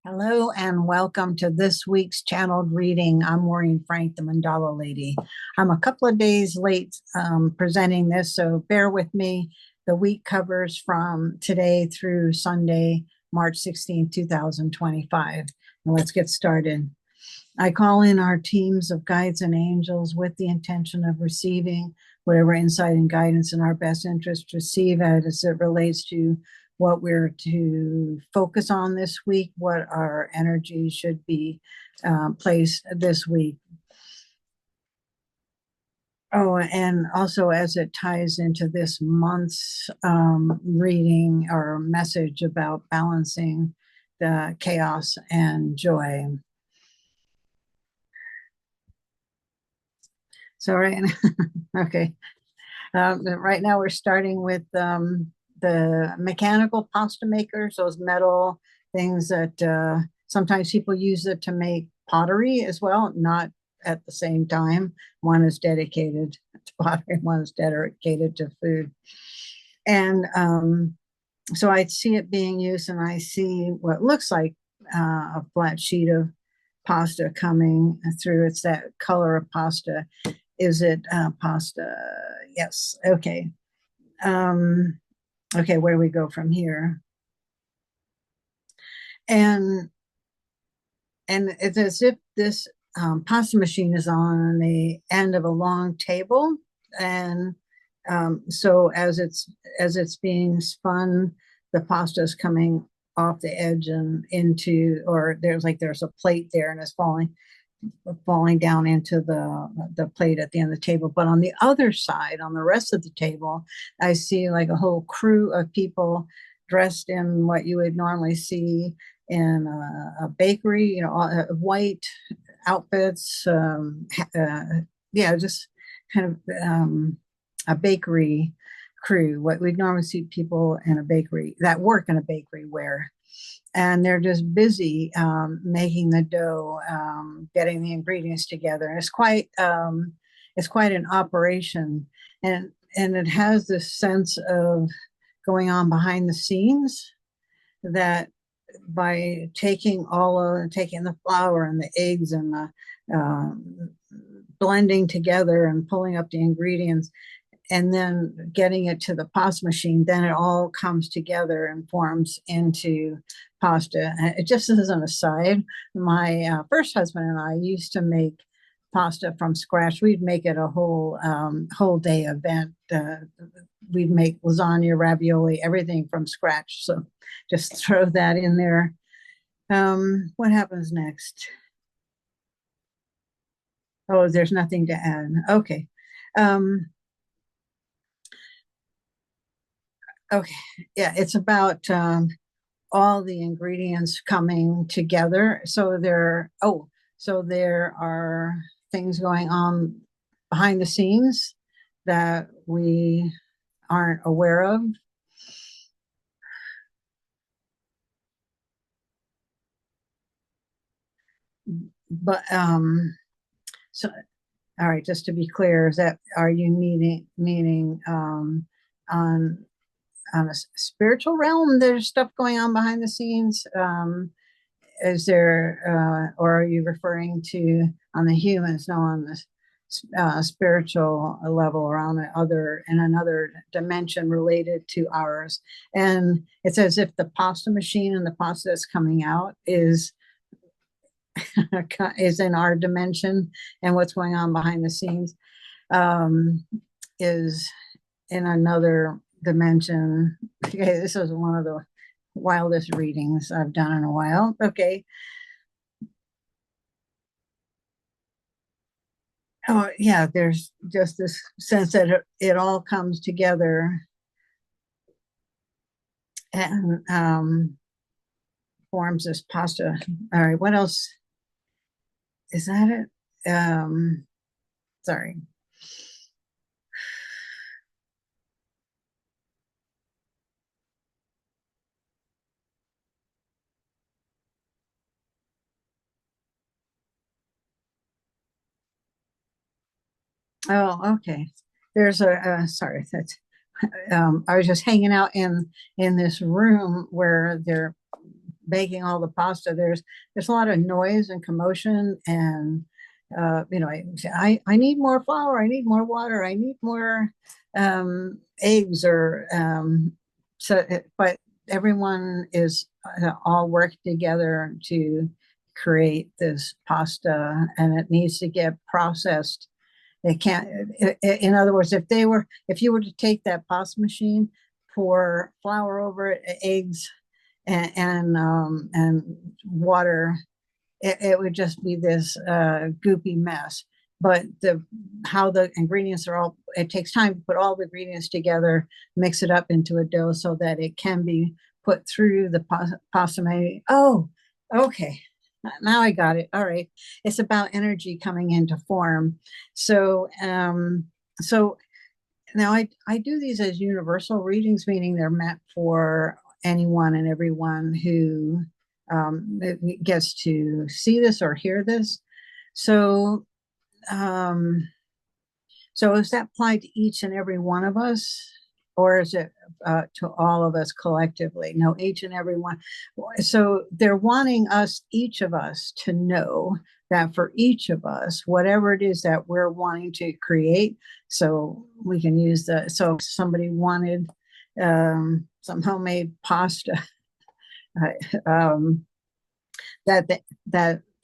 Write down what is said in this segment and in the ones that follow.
Hello and welcome to this week's channeled reading. I'm Maureen Frank, the Mandala Lady. I'm a couple of days late presenting this, so bear with me. The week covers from today through Sunday, March 16, 2025. And let's get started. I call in our teams of guides and angels with the intention of receiving whatever insight and guidance in our best interest to receive as it relates to what we're to focus on this week, what our energy should be placed this week. Oh, and also as it ties into this month's reading or message about balancing the chaos and joy. So right, okay. Right now we're starting with the mechanical pasta makers, those metal things that sometimes people use it to make pottery as well, not at the same time. One is dedicated to pottery, one is dedicated to food. And so I see it being used, and I see what looks like a flat sheet of pasta coming through. It's that color of pasta. Is it pasta? Yes. Okay. Okay, where do we go from here? And it's as if this pasta machine is on the end of a long table, and so as it's being spun, the pasta is coming off the edge and into, or there's a plate there and it's falling down into the plate at the end of the table. But on the other side, on the rest of the table, I see like a whole crew of people dressed in what you would normally see in a bakery, white outfits. Yeah, just kind of a bakery crew, what we'd normally see people in a bakery that work in a bakery wear. And they're just busy making the dough, getting the ingredients together. And it's quite an operation, and it has this sense of going on behind the scenes, that by taking the flour and the eggs and the blending together and pulling up the ingredients and then getting it to the pasta machine, then it all comes together and forms into pasta. It just as an aside, my first husband and I used to make pasta from scratch. We'd make it a whole day event. We'd make lasagna, ravioli, everything from scratch. So just throw that in there. What happens next? Oh, there's nothing to add. Okay. Okay, yeah, it's about all the ingredients coming together. So there are things going on behind the scenes that we aren't aware of. But so all right, just to be clear, are you meaning on a spiritual realm? There's stuff going on behind the scenes. Is there, or are you referring to on the humans? No, on the spiritual level, or on another dimension related to ours. And it's as if the pasta machine and the pasta that's coming out is in our dimension, and what's going on behind the scenes is in another dimension. Okay, this is one of the wildest readings I've done in a while. Okay. Oh yeah, there's just this sense that it all comes together and forms this pasta. All right, what else? Is that it? Sorry. Oh, okay. There's sorry, that's I was just hanging out in this room where they're baking all the pasta, there's a lot of noise and commotion, and I need more flour, I need more water, I need more eggs, or but everyone is all working together to create this pasta, and it needs to get processed. They can't, in other words, if you were to take that pasta machine, pour flour over it, eggs, and water, it would just be this goopy mess. But how the ingredients are all, it takes time to put all the ingredients together, mix it up into a dough so that it can be put through the pasta machine. Oh, okay. Now I got it. All right. It's about energy coming into form. So now I do these as universal readings, meaning they're meant for anyone and everyone who gets to see this or hear this. So so is that applied to each and every one of us, or is it to all of us collectively? No, each and every one. So they're wanting us, each of us, to know that for each of us, whatever it is that we're wanting to create, so we can use so if somebody wanted some homemade pasta, um, that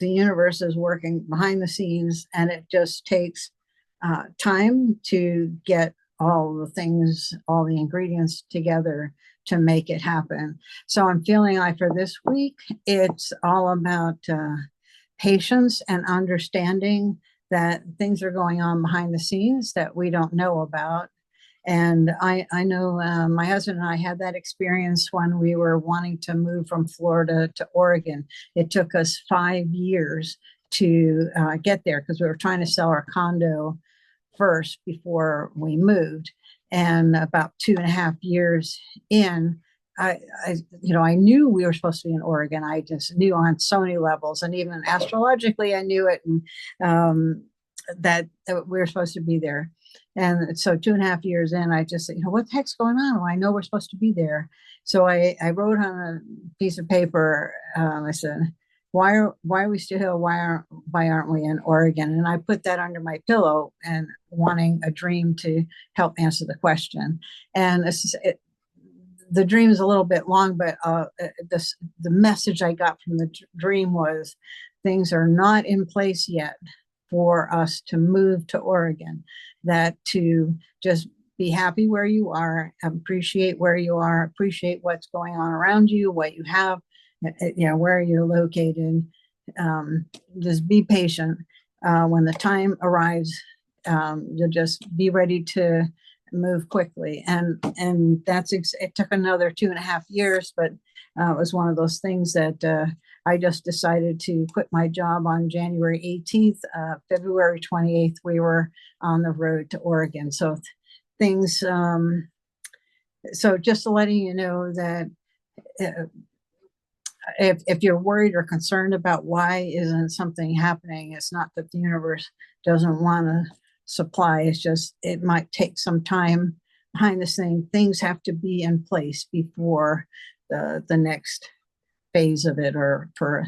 the universe is working behind the scenes, and it just takes time to get all the things, all the ingredients together to make it happen. So I'm feeling like for this week, it's all about patience and understanding that things are going on behind the scenes that we don't know about. And I know my husband and I had that experience when we were wanting to move from Florida to Oregon. It took us 5 years to get there because we were trying to sell our condo first before we moved. And about 2.5 years in, I knew we were supposed to be in Oregon. I just knew on so many levels, and even astrologically, I knew it, and that we were supposed to be there. And so 2.5 years in, I just said, what the heck's going on? Well, I know we're supposed to be there. So I wrote on a piece of paper, I said, why are we still here? Why aren't we in Oregon? And I put that under my pillow, and wanting a dream to help answer the question. And the dream is a little bit long, but the message I got from the dream was things are not in place yet for us to move to Oregon, that to just be happy where you are, appreciate where you are, appreciate what's going on around you, what you have, where you're located. Just be patient. When the time arrives, you'll just be ready to move quickly. And it took another 2.5 years, but it was one of those things that I just decided to quit my job on January 18th. February 28th, we were on the road to Oregon. So things, so just letting you know that if you're worried or concerned about why isn't something happening, it's not that the universe doesn't want to supply. It's just, it might take some time behind the scenes. Things have to be in place before the next phase of it, or for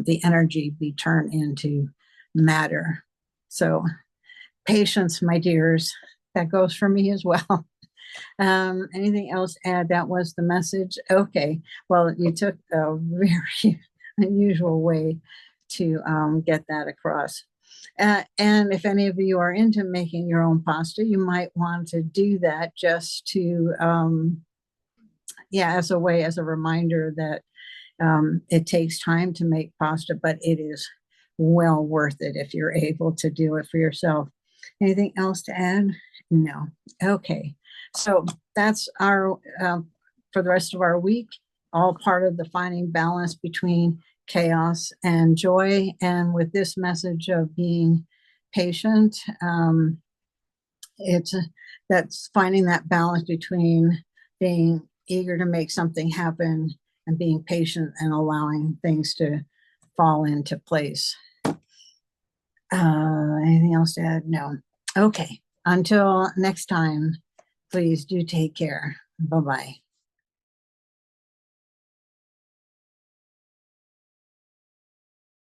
the energy be turned into matter. So patience, my dears, that goes for me as well. Anything else to add? That was the message. Okay. Well, you took a very unusual way to get that across. And if any of you are into making your own pasta, you might want to do that just to, as a reminder that it takes time to make pasta, but it is well worth it if you're able to do it for yourself. Anything else to add? No. Okay. So that's our, for the rest of our week, all part of the finding balance between chaos and joy. And with this message of being patient, that's finding that balance between being eager to make something happen and being patient and allowing things to fall into place. Anything else to add? No. Okay. Until next time, please do take care. Bye-bye.